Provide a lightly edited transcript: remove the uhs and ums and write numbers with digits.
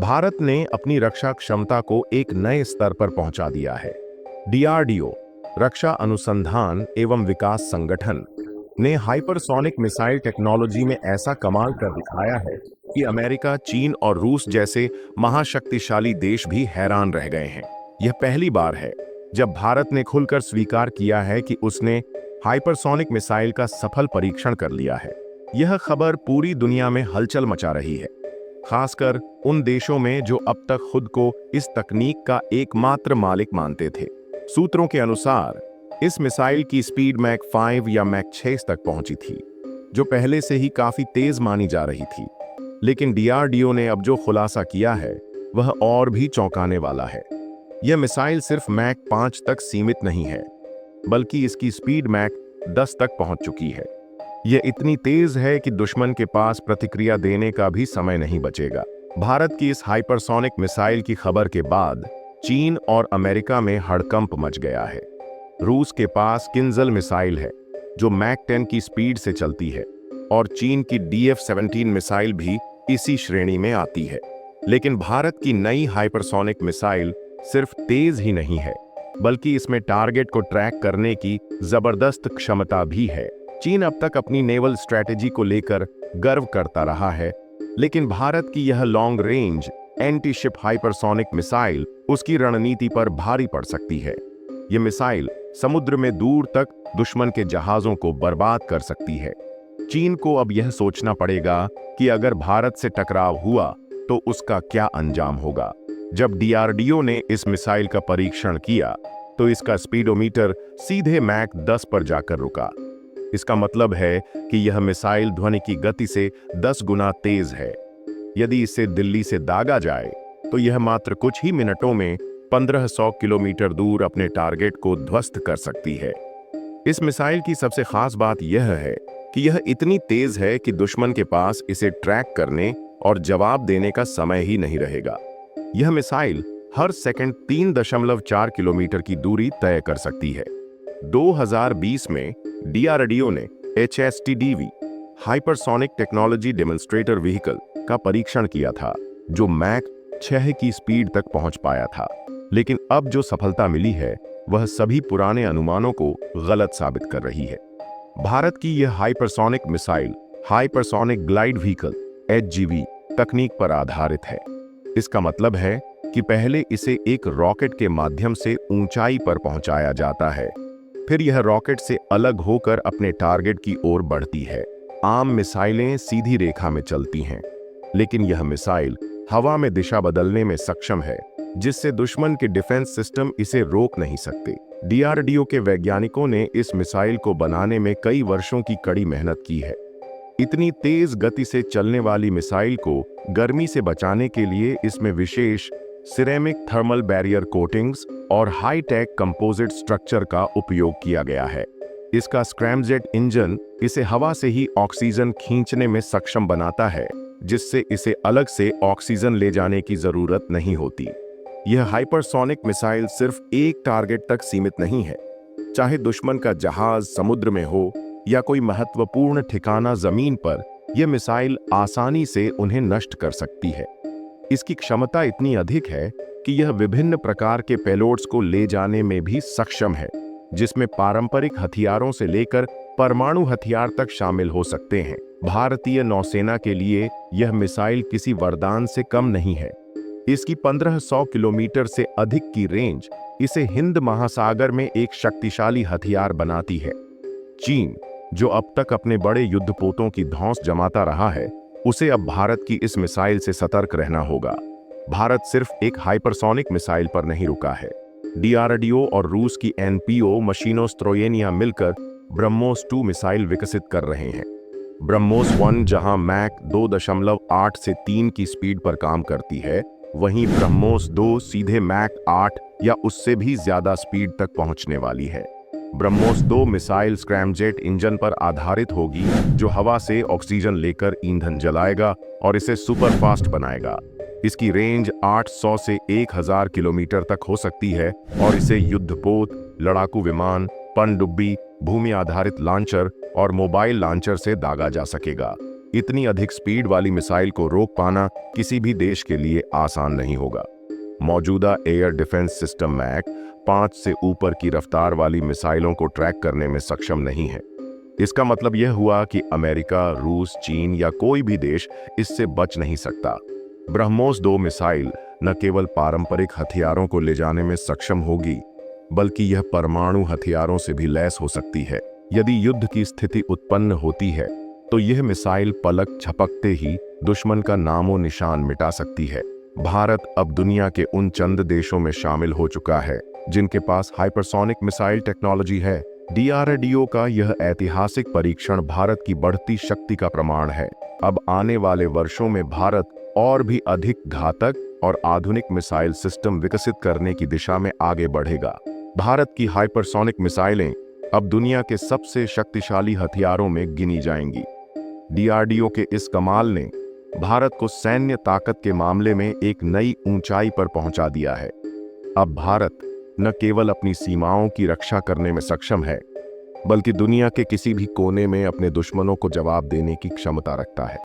भारत ने अपनी रक्षा क्षमता को एक नए स्तर पर पहुंचा दिया है। डीआरडीओ, रक्षा अनुसंधान एवं विकास संगठन, ने हाइपरसोनिक मिसाइल टेक्नोलॉजी में ऐसा कमाल कर दिखाया है कि अमेरिका, चीन और रूस जैसे महाशक्तिशाली देश भी हैरान रह गए हैं। यह पहली बार है जब भारत ने खुलकर स्वीकार किया है कि उसने हाइपरसोनिक मिसाइल का सफल परीक्षण कर लिया है। यह खबर पूरी दुनिया में हलचल मचा रही है, खासकर उन देशों में जो अब तक खुद को इस तकनीक का एकमात्र मालिक मानते थे। सूत्रों के अनुसार इस मिसाइल की स्पीड मैक 5 या मैक 6 तक पहुंची थी, जो पहले से ही काफी तेज मानी जा रही थी। लेकिन डीआरडीओ ने अब जो खुलासा किया है वह और भी चौंकाने वाला है। यह मिसाइल सिर्फ मैक 5 तक सीमित नहीं है, बल्कि इसकी स्पीड मैक 10 तक पहुंच चुकी है। यह इतनी तेज है कि दुश्मन के पास प्रतिक्रिया देने का भी समय नहीं बचेगा। भारत की इस हाइपरसोनिक मिसाइल की खबर के बाद चीन और अमेरिका में हड़कंप मच गया है। रूस के पास किंजल मिसाइल है जो मैक 10 की स्पीड से चलती है, और चीन की DF-17 मिसाइल भी इसी श्रेणी में आती है। लेकिन भारत की नई हाइपरसोनिक मिसाइल सिर्फ तेज ही नहीं है, बल्कि इसमें टारगेट को ट्रैक करने की जबरदस्त क्षमता भी है। चीन अब तक अपनी नेवल स्ट्रैटेजी को लेकर गर्व करता रहा है, लेकिन भारत की यह long range anti ship hypersonic missile उसकी रणनीति पर भारी पड़ सकती है। यह मिसाइल समुद्र में दूर तक दुश्मन के जहाजों को बर्बाद कर सकती है। चीन को अब यह सोचना पड़ेगा कि अगर भारत से टकराव हुआ तो उसका क्या अंजाम होगा। जब डीआरडीओ ने इस मिसाइल का परीक्षण किया तो इसका स्पीडोमीटर सीधे मैक 10 पर जाकर रुका। इसका मतलब है कि यह मिसाइल ध्वनि की गति से 10 गुना तेज है। यदि इसे दिल्ली से दागा जाए तो यह मात्र कुछ ही मिनटों में 1500 किलोमीटर दूर अपने टारगेट को ध्वस्त कर सकती है। इस मिसाइल की सबसे खास बात यह है कि यह इतनी तेज है कि दुश्मन के पास इसे ट्रैक करने और जवाब देने का समय ही नहीं रहेगा। यह मिसाइल हर सेकंड 3.4 किलोमीटर की दूरी तय कर सकती है। 2020 में डीआरडीओ ने HSTDV hypersonic technology demonstrator vehicle का परीक्षण किया था, जो मैक 6 की स्पीड तक पहुंच पाया था। लेकिन अब जो सफलता मिली है वह सभी पुराने अनुमानों को गलत साबित कर रही है। भारत की यह hypersonic missile hypersonic glide vehicle HGV तकनीक पर आधारित है। इसका मतलब है कि पहले इसे एक रॉकेट के माध्यम से ऊंचाई पर पहुंचाया जाता है, फिर यह रॉकेट से अलग होकर अपने टारगेट की ओर बढ़ती है। आम मिसाइलें सीधी रेखा में चलती हैं, लेकिन यह मिसाइल हवा में दिशा बदलने में सक्षम है, जिससे दुश्मन के डिफेंस सिस्टम इसे रोक नहीं सकते। डीआरडीओ के वैज्ञानिकों ने इस मिसाइल को बनाने में कई वर्षों की कड़ी मेहनत की है। इतनी तेज गति से चलने वाली मिसाइल को गर्मी से बचाने के लिए इसमें विशेष सिरेमिक थर्मल बैरियर कोटिंग्स और हाई-टेक कंपोजिट स्ट्रक्चर का उपयोग किया गया है। इसका स्क्रैमजेट इंजन इसे हवा से ही ऑक्सीजन खींचने में सक्षम बनाता है, जिससे इसे अलग से ऑक्सीजन ले जाने की जरूरत नहीं होती। यह हाइपरसोनिक मिसाइल सिर्फ एक टारगेट तक सीमित नहीं है। चाहे दुश्मन का जहाज समुद्र में हो या कोई महत्वपूर्ण ठिकाना जमीन पर, यह मिसाइल आसानी से उन्हें नष्ट कर सकती है। इसकी क्षमता इतनी अधिक है कि यह विभिन्न प्रकार के पेलोड्स को ले जाने में भी सक्षम है, जिसमें पारंपरिक हथियारों से लेकर परमाणु हथियार तक शामिल हो सकते हैं। भारतीय नौसेना के लिए यह मिसाइल किसी वरदान से कम नहीं है। इसकी 1500 किलोमीटर से अधिक की रेंज इसे हिंद महासागर में एक शक्तिशाली हथियार बनाती है। चीन, जो अब तक अपने बड़े युद्धपोतों की धौंस जमाता रहा है, उसे अब भारत की इस मिसाइल से सतर्क रहना होगा। भारत सिर्फ एक हाइपरसोनिक मिसाइल पर नहीं रुका है। डीआरडीओ और रूस की NPO मशीनोस्त्रोयेनिया मिलकर ब्रह्मोस 2 मिसाइल विकसित कर रहे हैं। ब्रह्मोस 1 जहां मैक 2.8 से 3 की स्पीड पर काम करती है, वहीं ब्रह्मोस 2 सीधे मैक 8 या उससे भी ज्यादा स्पीड तक पहुंचने वाली है। ब्रह्मोस 2 मिसाइल स्क्रैमजेट इंजन पर आधारित होगी, जो हवा से ऑक्सीजन लेकर ईंधन जलाएगा और इसे सुपर फास्ट बनाएगा। इसकी रेंज 800 से 1000 किलोमीटर तक हो सकती है और इसे युद्धपोत, लड़ाकू विमान, पनडुब्बी, भूमि आधारित लॉन्चर और मोबाइल लॉन्चर से दागा जा सकेगा। इतनी अधिक स्पीड वाली मिसाइल को रोक पाना किसी भी देश के लिए आसान नहीं होगा। मौजूदा एयर डिफेंस सिस्टम मैक 5 से ऊपर की रफ्तार वाली मिसाइलों को ट्रैक करने में सक्षम नहीं है। इसका मतलब यह हुआ कि अमेरिका, रूस, चीन या कोई भी देश इससे बच नहीं सकता। ब्रह्मोस 2 मिसाइल न केवल पारंपरिक हथियारों को ले जाने में सक्षम होगी, बल्कि यह परमाणु हथियारों से भी लैस हो सकती है। यदि युद्ध की स्थिति उत्पन्न होती है तो यह मिसाइल पलक झपकते ही दुश्मन का नामो निशान मिटा सकती है। भारत अब दुनिया के उन चंद देशों में शामिल हो चुका है जिनके पास हाइपरसोनिक मिसाइल टेक्नोलॉजी है। DRDO का यह ऐतिहासिक परीक्षण भारत की बढ़ती शक्ति का प्रमाण है। अब आने वाले वर्षों में भारत और भी अधिक घातक और आधुनिक मिसाइल सिस्टम विकसित करने की दिशा में आगे बढ़ेगा। भारत की हाइपरसोनिक मिसाइलें अब दुनिया के सबसे शक्तिशाली हथियारों में गिनी जाएंगी। DRDO के इस कमाल ने भारत को सैन्य ताकत के मामले में एक नई ऊंचाई पर पहुंचा दिया है। अब भारत न केवल अपनी सीमाओं की रक्षा करने में सक्षम है, बल्कि दुनिया के किसी भी कोने में अपने दुश्मनों को जवाब देने की क्षमता रखता है।